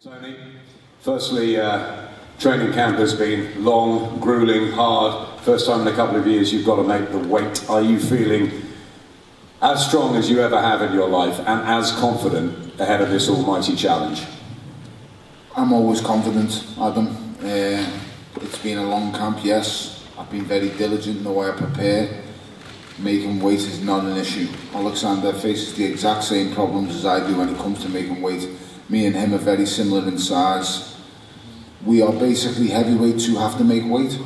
Tony, firstly, training camp has been long, grueling, hard. First time in a couple of years you've got to make the weight. Are you feeling as strong as you ever have in your life and as confident ahead of this almighty challenge? I'm always confident, Adam. It's been a long camp, yes. I've been very diligent in the way I prepare. Making weight is not an issue. Oleksandr faces the exact same problems as I do when it comes to making weight. Me and him are very similar in size. We are basically heavyweights who have to make weight.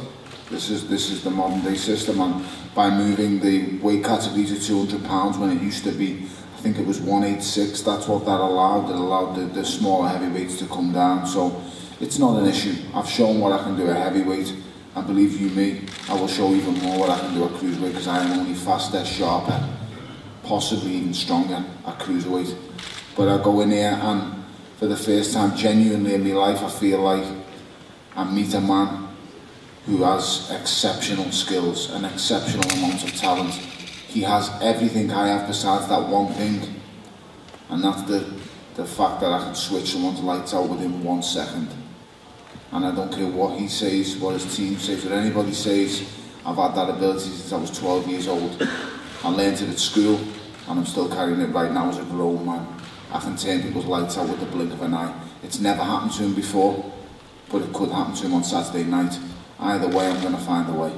This is the modern day system, and by moving the weight category to 200 pounds when it used to be, I think it was 186, that's what that allowed. It allowed the smaller heavyweights to come down, so it's not an issue. I've shown what I can do at heavyweight, and believe you me, I will show even more what I can do at cruiserweight, because I am only faster, sharper, possibly even stronger at cruiserweight. But I go in here and for the first time genuinely in my life I feel like I meet a man who has exceptional skills, an exceptional amount of talent. He has everything I have besides that one thing, and that's the fact that I can switch someone's lights out within 1 second. And I don't care what he says, what his team says, what anybody says, I've had that ability since I was 12 years old. I learned it at school and I'm still carrying it right now as a grown man. I can turn people's lights out with the blink of an eye. It's never happened to him before, but it could happen to him on Saturday night. Either way, I'm going to find a way.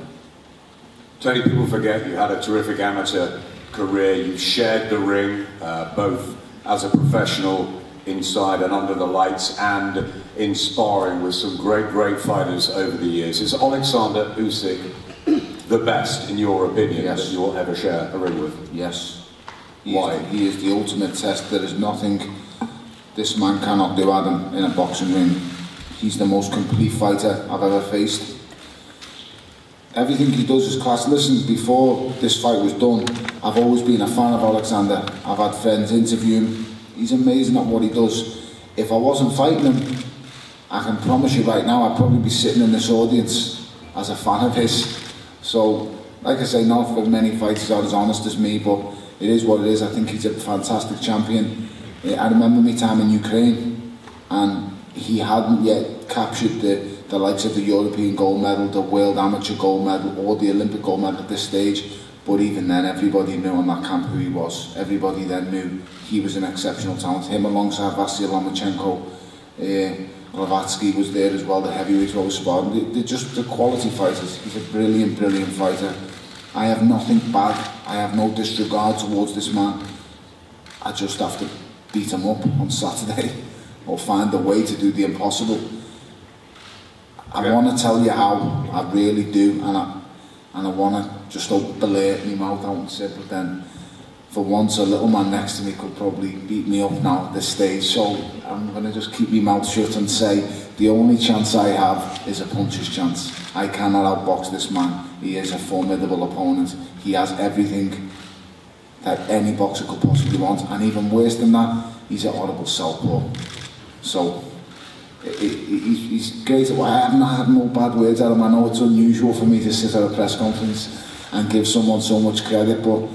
Tony, people forget you had a terrific amateur career. You've shared the ring, both as a professional inside and under the lights, and in sparring with some great fighters over the years. Is Oleksandr Usyk the best, in your opinion, yes, that you'll ever share a ring with? Yes. Why? He is the ultimate test. There is nothing this man cannot do, Adam, in a boxing ring. He's the most complete fighter I've ever faced. Everything he does is class. Listen, before this fight was done, I've always been a fan of Oleksandr. I've had friends interview him. He's amazing at what he does. If I wasn't fighting him, I can promise you right now, I'd probably be sitting in this audience as a fan of his. So, like I say, not for many fighters are as honest as me, but it is what it is. I think he's a fantastic champion. I remember my time in Ukraine, and he hadn't yet captured the likes of the European gold medal, the World Amateur gold medal, or the Olympic gold medal at this stage. But even then, everybody knew in that camp who he was. Everybody then knew he was an exceptional talent. Him alongside Vasyl Lomachenko, Glavatsky was there as well, the heavyweights were always sparring. They're just the quality fighters. He's a brilliant fighter. I have nothing bad, I have no disregard towards this man. I just have to beat him up on Saturday or find a way to do the impossible. I want to tell you how, I really do, and I want to just blurt my mouth out and say, but then for once a little man next to me could probably beat me up now at this stage, so I'm going to just keep my mouth shut and say the only chance I have is a puncher's chance. I cannot outbox this man. He is a formidable opponent. He has everything that any boxer could possibly want, and even worse than that, he's a horrible southpaw. So he's great. I haven't had no bad words out of him. I know it's unusual for me to sit at a press conference and give someone so much credit, but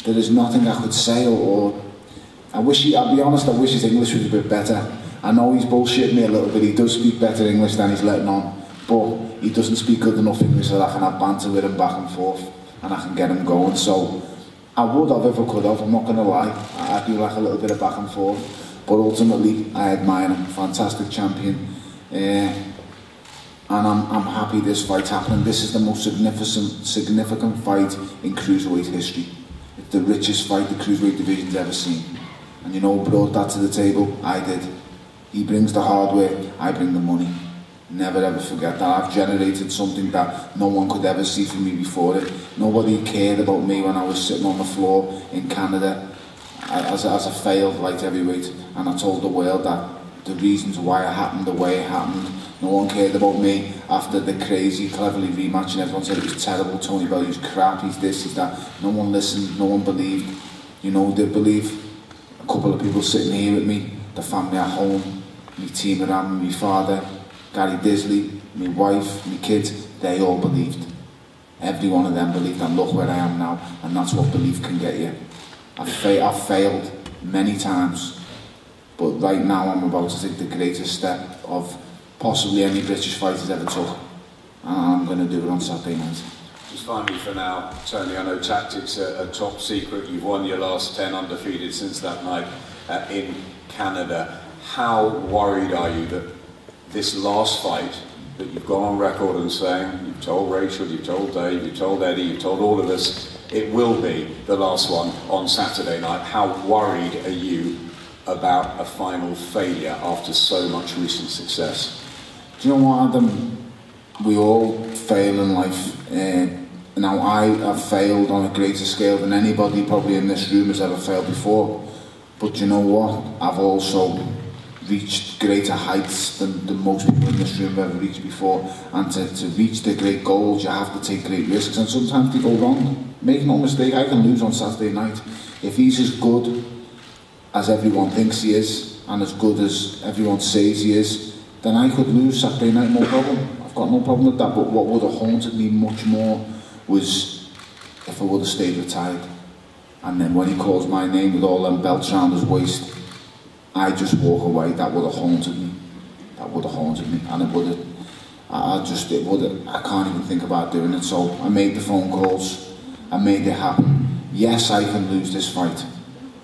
there is nothing I could say, or I'll be honest, I wish his English was a bit better. I know he's bullshitting me a little bit. He does speak better English than he's letting on, but he doesn't speak good enough English so that I can have banter with him back and forth and I can get him going. So I would have if I could have, I'm not going to lie. I do like a little bit of back and forth, but ultimately I admire him. Fantastic champion, and I'm happy this fight's happening. This is the most significant fight in cruiserweight history. It's the richest fight the cruiserweight division's ever seen, and you know who brought that to the table? I did. He brings the hardware, I bring the money. Never ever forget that. I've generated something that no one could ever see from me before it. Nobody cared about me when I was sitting on the floor in Canada as a failed light heavyweight, and I told the world that the reasons why it happened the way it happened. No one cared about me after the crazy, cleverly rematch, and everyone said it was terrible, Tony Bellew's crap, he's this, he's that. No one listened, no one believed. You know who did believe? A couple of people sitting here with me, the family at home, my team around me, my father, Gary Disley, my wife, my kids, they all believed. Every one of them believed, and look where I am now, and that's what belief can get you. I've failed many times, But right now I'm about to take the greatest step of possibly any British fighter's ever took. And I'm going to do it on Saturday night. Just finally for now, Tony, I know tactics are top secret. You've won your last 10 undefeated since that night in Canada. How worried are you that this last fight that you've gone on record and saying, you've told Rachel, you've told Dave, you've told Eddie, you've told all of us, it will be the last one on Saturday night. How worried are you about a final failure after so much recent success? Do you know what, Adam? We all fail in life. Now, I have failed on a greater scale than anybody probably in this room has ever failed before. But you know what? I've also reached greater heights than most people in this room have ever reached before. And to reach the great goals, you have to take great risks, and sometimes they go wrong. Make no mistake, I can lose on Saturday night. If he's as good as everyone thinks he is, and as good as everyone says he is, then I could lose Saturday night, no problem. I've got no problem with that. But what would have haunted me much more was if I would have stayed retired. And then when he calls my name with all them belts around his waist, I just walk away. That would have haunted me. That would have haunted me. And it would have, I can't even think about doing it. So I made the phone calls. I made it happen. Yes, I can lose this fight.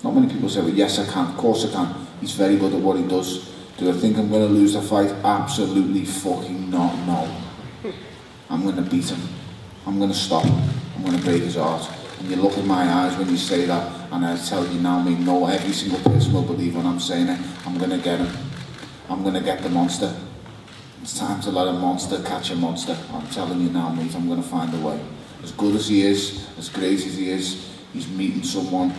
Not many people say, well, yes, I can. Of course I can. He's very good at what he does. Do I think I'm going to lose the fight? Absolutely fucking not, no. I'm going to beat him. I'm going to stop him. I'm going to break his heart. And you look in my eyes when you say that, and I tell you now, me, no, every single person will believe when I'm saying it. I'm going to get him. I'm going to get the monster. It's time to let a monster catch a monster. I'm telling you now, mate, I'm going to find a way. As good as he is, as great as he is, he's meeting someone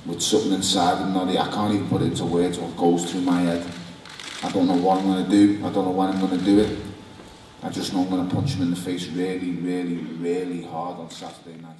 with something inside him. I can't even put it into words what goes through my head. I don't know what I'm going to do. I don't know when I'm going to do it. I just know I'm going to punch him in the face really, really, really hard on Saturday night.